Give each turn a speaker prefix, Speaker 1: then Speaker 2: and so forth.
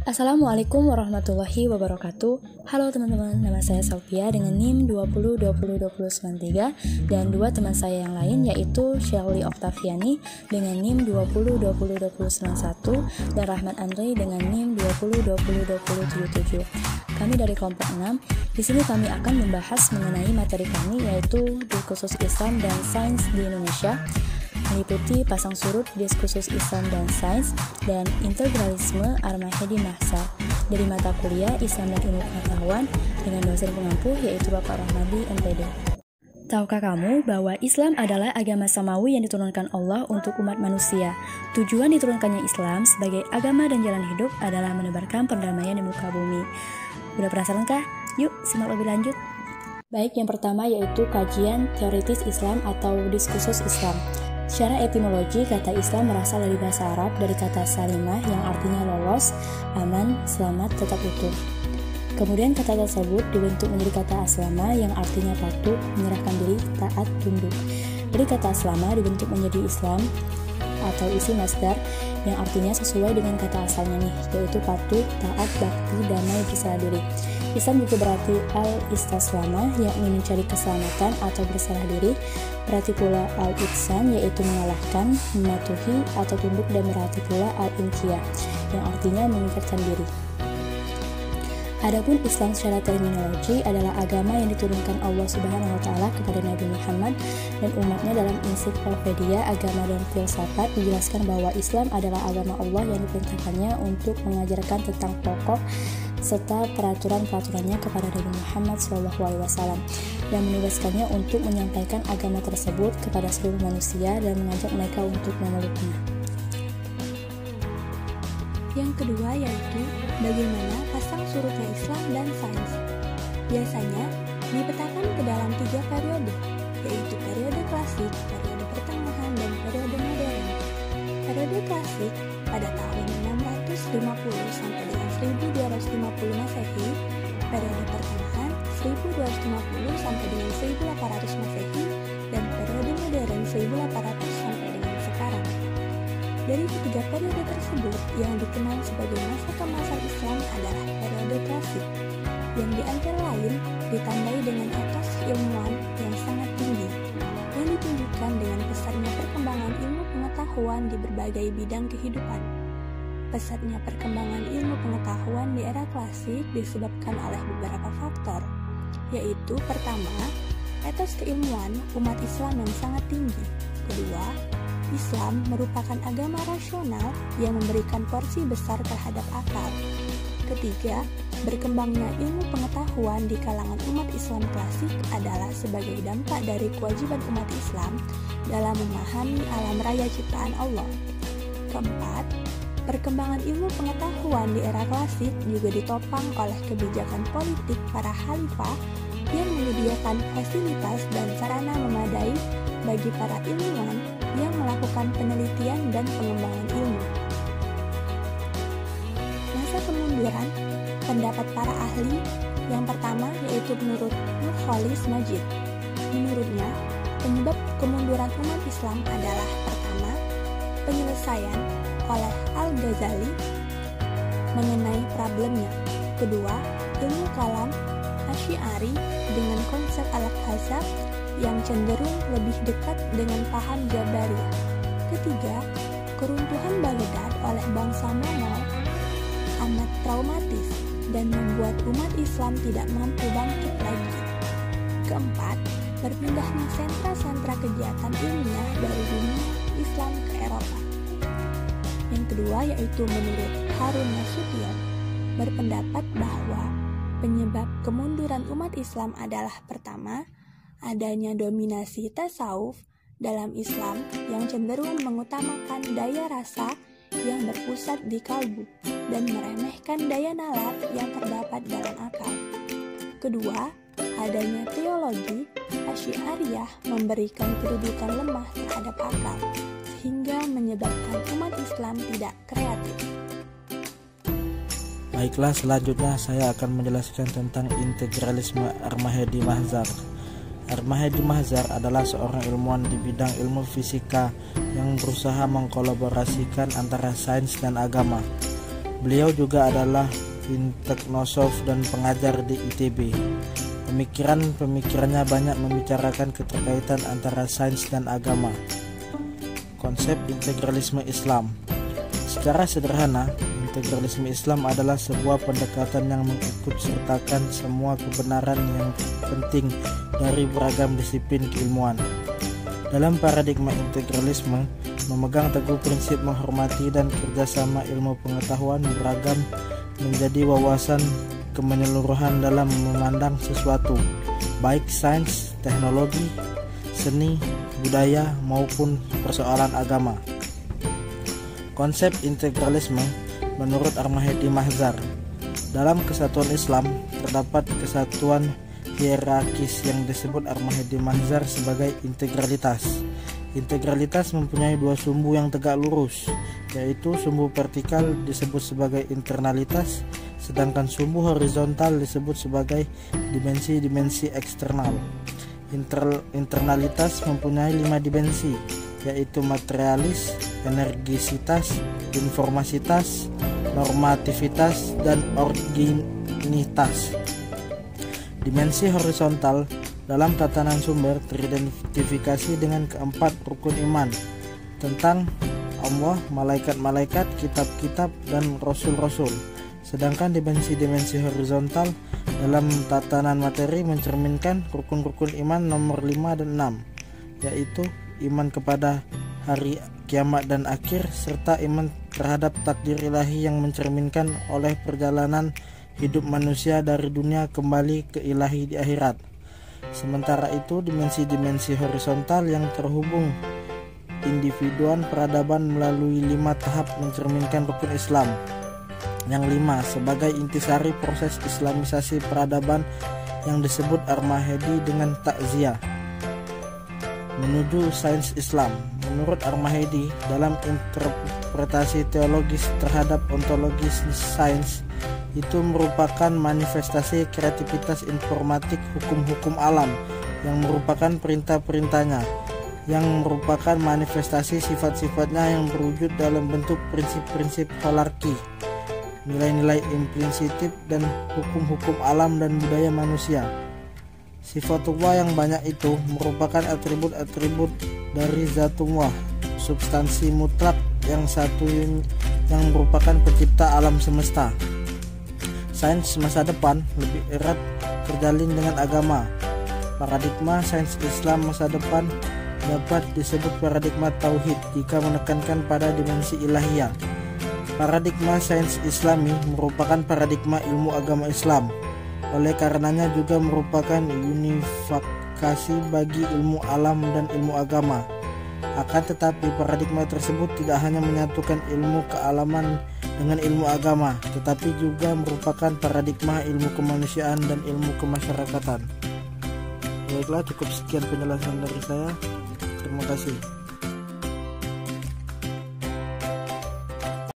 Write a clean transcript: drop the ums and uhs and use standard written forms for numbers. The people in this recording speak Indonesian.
Speaker 1: Assalamualaikum warahmatullahi wabarakatuh. Halo teman-teman, nama saya Salvia dengan NIM 20202093 dan dua teman saya yang lain yaitu Shelly Oktaviani dengan NIM 20202091 dan Rahmat Andre dengan NIM 20202077. Kami dari kelompok 6. Di sini kami akan membahas mengenai materi kami yaitu Diskursus Islam dan Sains di Indonesia, meliputi pasang surut diskursus Islam dan sains, dan integralisme Ar-Mahdi Mahzar dari mata kuliah Islam dan Ilmu Pengetahuan dengan dosen pengampu yaitu Bapak Rahmadi MPD. Tahukah kamu bahwa Islam adalah agama samawi yang diturunkan Allah untuk umat manusia? Tujuan diturunkannya Islam sebagai agama dan jalan hidup adalah menebarkan perdamaian di muka bumi. Udah penasaran kah? Yuk simak lebih lanjut. Baik, yang pertama yaitu kajian teoritis Islam atau diskursus Islam. Secara etimologi, kata Islam berasal dari bahasa Arab dari kata salimah yang artinya lolos, aman, selamat, tetap utuh. Kemudian kata tersebut dibentuk menjadi kata aslama yang artinya patuh, menyerahkan diri, taat, tunduk. Dari kata aslama dibentuk menjadi Islam atau isi masdar yang artinya sesuai dengan kata asalnya nih, yaitu patuh, taat, bakti, damai, berserah diri. Islam juga berarti al-istaslama, yakni mencari keselamatan atau berserah diri. Berarti pula al-ihsan, yaitu mengalahkan, mematuhi atau tunduk, dan berarti pula al-inqiyah, yang artinya mengikatkan diri. Adapun Islam secara terminologi adalah agama yang diturunkan Allah Subhanahu wa Ta'ala kepada Nabi Muhammad dan umatnya. Dalam Ensiklopedia Agama dan Filsafat dijelaskan bahwa Islam adalah agama Allah yang diperintahkannya untuk mengajarkan tentang pokok serta peraturan-peraturannya kepada Nabi Muhammad SAW dan menugaskannya untuk menyampaikan agama tersebut kepada seluruh manusia dan mengajak mereka untuk memeluknya.
Speaker 2: Yang kedua yaitu bagaimana pasang surutnya Islam dan sains. Biasanya dipetakan ke dalam 3 periode, yaitu periode klasik, periode pertengahan, dan periode modern. Periode klasik pada tahun 650 sampai dengan 1250 Masehi, periode pertengahan 1250 sampai dengan 1800 Masehi, dan periode modern 1800 sampai dengan sekarang. Dari ketiga periode tersebut, yang dikenal sebagai masa keemasan Islam adalah periode klasik, yang di antara lain ditandai dengan etos ilmuwan yang sangat tinggi, yang ditunjukkan dengan pesatnya perkembangan ilmu pengetahuan di berbagai bidang kehidupan. Pesatnya perkembangan ilmu pengetahuan di era klasik disebabkan oleh beberapa faktor, yaitu pertama, etos keilmuan umat Islam yang sangat tinggi. Kedua, Islam merupakan agama rasional yang memberikan porsi besar terhadap akal. Ketiga, berkembangnya ilmu pengetahuan di kalangan umat Islam klasik adalah sebagai dampak dari kewajiban umat Islam dalam memahami alam raya ciptaan Allah. Keempat, perkembangan ilmu pengetahuan di era klasik juga ditopang oleh kebijakan politik para khalifah yang menyediakan fasilitas dan sarana memadai bagi para ilmuwan yang melakukan penelitian dan pengembangan ilmu. Masa kemunduran pendapat para ahli yang pertama yaitu menurut Nurholis Majid. Menurutnya, penyebab kemunduran umat Islam adalah pertama, penyelesaian oleh Al-Ghazali mengenai problemnya. Kedua, ilmu kalam Asy'ari dengan konsep al-hazab yang cenderung lebih dekat dengan paham Jabariyah. Ketiga, keruntuhan Baghdad oleh bangsa Mongol amat traumatis dan membuat umat Islam tidak mampu bangkit lagi. Keempat, berpindahnya sentra-sentra kegiatan ilmiah dari dunia Islam ke Eropa. Yang kedua yaitu menurut Harun Nasution berpendapat bahwa penyebab kemunduran umat Islam adalah pertama, adanya dominasi tasawuf dalam Islam yang cenderung mengutamakan daya rasa yang berpusat di kalbu dan meremehkan daya nalar yang terdapat dalam akal. Kedua, adanya teologi Asy'ariyah memberikan kedudukan lemah terhadap akal sehingga menyebabkan umat Islam tidak kreatif.
Speaker 3: Baiklah, selanjutnya saya akan menjelaskan tentang integralisme Ar-Mahdi Mahzar. Ar-Mahdi Mahzar adalah seorang ilmuwan di bidang ilmu fisika yang berusaha mengkolaborasikan antara sains dan agama. Beliau juga adalah teknosof dan pengajar di ITB. Pemikirannya banyak membicarakan keterkaitan antara sains dan agama. Konsep integralisme Islam. Secara sederhana, integralisme Islam adalah sebuah pendekatan yang mengikutsertakan semua kebenaran yang penting dari beragam disiplin keilmuan. Dalam paradigma integralisme, memegang teguh prinsip menghormati dan kerjasama ilmu pengetahuan beragam menjadi wawasan kemenyeluruhan dalam memandang sesuatu, baik sains, teknologi, seni, budaya, maupun persoalan agama. Konsep integralisme menurut Ar-Mahdi Mahzar. Dalam kesatuan Islam, terdapat kesatuan hierarkis yang disebut Ar-Mahdi Mahzar sebagai integralitas. Integralitas mempunyai dua sumbu yang tegak lurus, yaitu sumbu vertikal disebut sebagai internalitas, sedangkan sumbu horizontal disebut sebagai dimensi-dimensi eksternal. Internalitas mempunyai 5 dimensi, yaitu materialis, energisitas, informasitas, normativitas, dan organitas. Dimensi horizontal dalam tatanan sumber teridentifikasi dengan keempat rukun iman tentang Allah, malaikat-malaikat, kitab-kitab, dan rasul-rasul. Sedangkan dimensi-dimensi horizontal dalam tatanan materi mencerminkan rukun-rukun iman nomor 5 dan 6, yaitu iman kepada hari kiamat dan akhir, serta iman terhadap takdir ilahi yang mencerminkan oleh perjalanan hidup manusia dari dunia kembali ke ilahi di akhirat. Sementara itu, dimensi-dimensi horizontal yang terhubung individuan peradaban melalui 5 tahap mencerminkan rukun Islam. Yang 5 sebagai intisari proses islamisasi peradaban yang disebut Ar-Mahdi dengan takziah. Menuju sains Islam. Menurut Ar-Mahdi, dalam interpretasi teologis terhadap ontologi sains, itu merupakan manifestasi kreativitas informatik hukum-hukum alam yang merupakan perintah-perintahnya, yang merupakan manifestasi sifat-sifatnya yang berwujud dalam bentuk prinsip-prinsip holarki, nilai-nilai implisitif, dan hukum-hukum alam dan budaya manusia. Sifatullah yang banyak itu merupakan atribut-atribut dari zatullah, substansi mutlak yang satu yang merupakan pencipta alam semesta. Sains masa depan lebih erat terjalin dengan agama. Paradigma sains Islam masa depan dapat disebut paradigma tauhid jika menekankan pada dimensi ilahiyah. Paradigma sains Islami merupakan paradigma ilmu agama Islam. Oleh karenanya juga merupakan unifikasi bagi ilmu alam dan ilmu agama. Akan tetapi paradigma tersebut tidak hanya menyatukan ilmu kealaman dengan ilmu agama, tetapi juga merupakan paradigma ilmu kemanusiaan dan ilmu kemasyarakatan. Baiklah, cukup sekian penjelasan dari saya. Terima kasih.